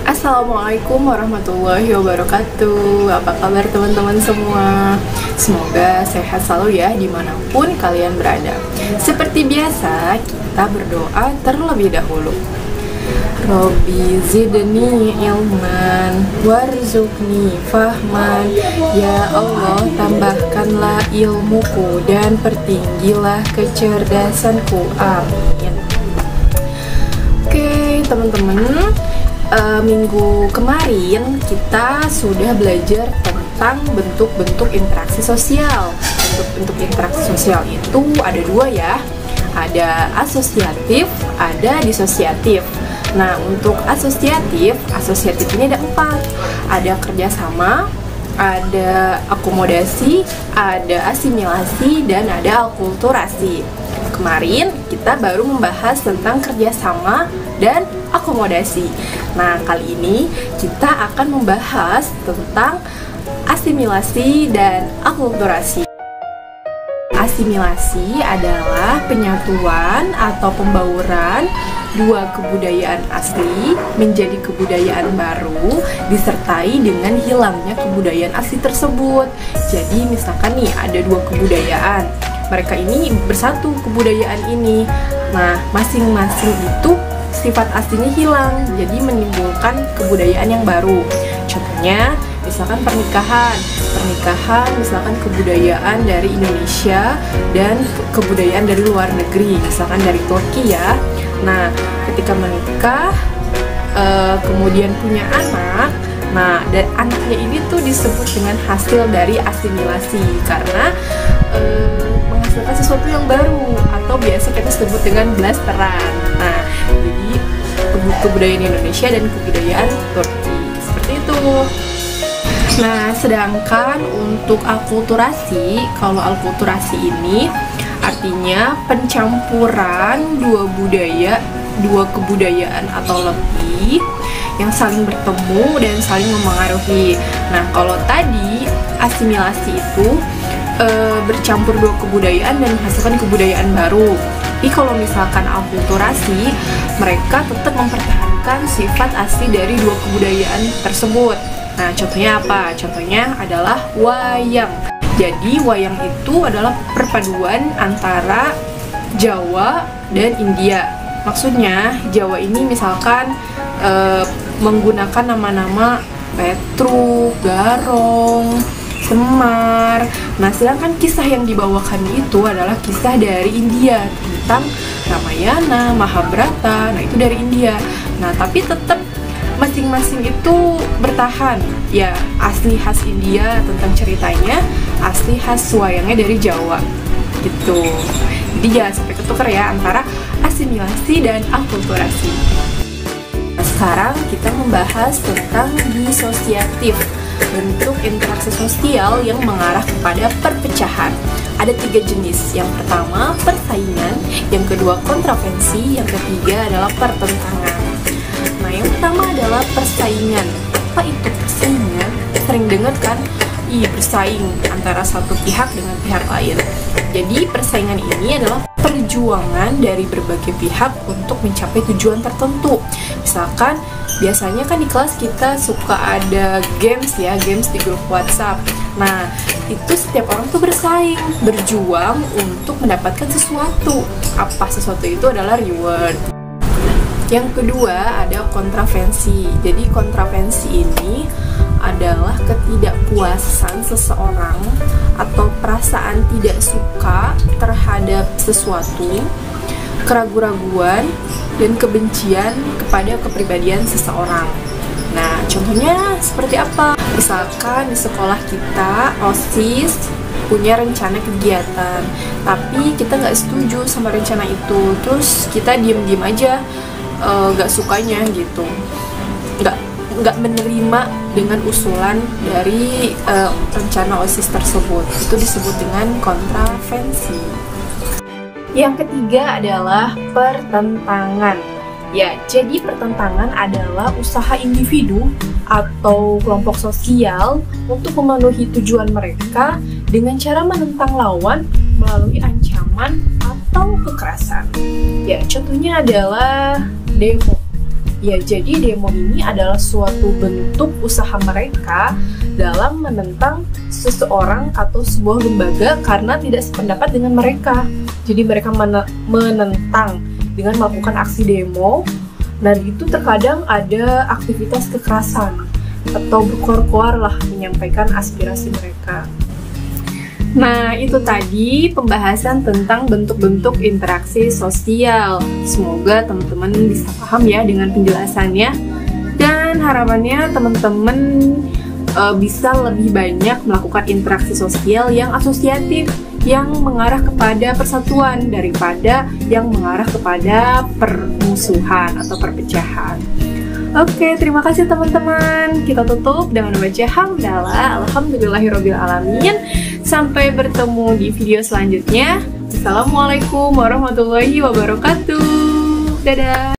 Assalamualaikum warahmatullahi wabarakatuh. Apa kabar teman-teman semua? Semoga sehat selalu ya dimanapun kalian berada. Seperti biasa, kita berdoa terlebih dahulu. Robbi zidni ilman warzuqni fahman. Ya Allah, tambahkanlah ilmuku dan pertinggilah kecerdasanku. Amin. Oke teman-teman, minggu kemarin kita sudah belajar tentang bentuk-bentuk interaksi sosial. Bentuk-bentuk interaksi sosial itu ada dua ya, ada asosiatif, ada disosiatif. Nah, untuk asosiatif ini ada 4. Ada kerjasama, ada akomodasi, ada asimilasi, dan ada akulturasi. Kemarin kita baru membahas tentang kerjasama dan akomodasi. Nah, kali ini kita akan membahas tentang asimilasi dan akulturasi. Asimilasi adalah penyatuan atau pembauran dua kebudayaan asli menjadi kebudayaan baru disertai dengan hilangnya kebudayaan asli tersebut. Jadi misalkan nih ada dua kebudayaan, mereka ini bersatu kebudayaan ini. Nah, masing-masing itu sifat aslinya hilang, jadi menimbulkan kebudayaan yang baru. Contohnya misalkan pernikahan misalkan kebudayaan dari Indonesia dan kebudayaan dari luar negeri, misalkan dari Turki ya. Nah, ketika menikah kemudian punya anak, nah dan anaknya ini tuh disebut dengan hasil dari asimilasi karena menghasilkan sesuatu yang baru atau biasa kita sebut dengan blasteran. Nah, jadi kebudayaan Indonesia dan kebudayaan Turki seperti itu. Nah, sedangkan untuk akulturasi, kalau akulturasi ini artinya pencampuran dua kebudayaan atau lebih yang saling bertemu dan saling memengaruhi. Nah, kalau tadi asimilasi itu bercampur dua kebudayaan dan menghasilkan kebudayaan baru. Tapi kalau misalkan akulturasi, mereka tetap mempertahankan sifat asli dari dua kebudayaan tersebut. Nah, contohnya apa? Contohnya adalah wayang. Jadi, wayang itu adalah perpaduan antara Jawa dan India. Maksudnya, Jawa ini misalkan menggunakan nama-nama Petruk, Garong, Semar. Nah, sedangkan kisah yang dibawakan itu adalah kisah dari India tentang Ramayana, Mahabharata. Nah, itu dari India. Nah, tapi tetap masing-masing itu bertahan. Ya, asli khas India tentang ceritanya, asli khas wayangnya dari Jawa. Gitu. Jadi jangan sampai ketukar ya antara asimilasi dan akulturasi. Nah, sekarang kita membahas tentang disosiatif, bentuk interaksi sosial yang mengarah kepada perpecahan. Ada 3 jenis. Yang pertama persaingan, yang kedua kontravensi, yang ketiga adalah pertentangan. Nah, yang pertama adalah persaingan. Apa itu persaingan? Sering dengar kan? Bersaing antara satu pihak dengan pihak lain. Jadi persaingan ini adalah perjuangan dari berbagai pihak untuk mencapai tujuan tertentu. Misalkan biasanya kan di kelas kita suka ada games ya, games di grup WhatsApp. Nah, itu setiap orang tuh bersaing, berjuang untuk mendapatkan sesuatu. Apa sesuatu itu adalah reward. Yang kedua ada kontravensi. Jadi kontravensi ini adalah ketidakpuasan seseorang atau perasaan tidak suka terhadap sesuatu, keraguan-raguan, dan kebencian kepada kepribadian seseorang. Nah, contohnya seperti apa? Misalkan di sekolah kita, OSIS punya rencana kegiatan, tapi kita nggak setuju sama rencana itu, terus kita diem-diem aja, nggak sukanya gitu, nggak menerima dengan usulan dari rencana OSIS tersebut. Itu disebut dengan kontravensi. Yang ketiga adalah pertentangan. Ya, jadi pertentangan adalah usaha individu atau kelompok sosial untuk memenuhi tujuan mereka dengan cara menentang lawan melalui ancaman atau kekerasan. Ya, contohnya adalah demo. Ya, jadi demo ini adalah suatu bentuk usaha mereka dalam menentang seseorang atau sebuah lembaga karena tidak sependapat dengan mereka. Jadi mereka menentang dengan melakukan aksi demo, dan itu terkadang ada aktivitas kekerasan atau berkoar-koar lah menyampaikan aspirasi mereka. Nah, itu tadi pembahasan tentang bentuk-bentuk interaksi sosial. Semoga teman-teman bisa paham ya dengan penjelasannya. Dan harapannya teman-teman bisa lebih banyak melakukan interaksi sosial yang asosiatif, yang mengarah kepada persatuan daripada yang mengarah kepada permusuhan atau perpecahan. Oke, terima kasih teman-teman. Kita tutup dengan membaca hamdalah. Alhamdulillahirrabbilalamin. Sampai bertemu di video selanjutnya. Assalamualaikum warahmatullahi wabarakatuh. Dadah.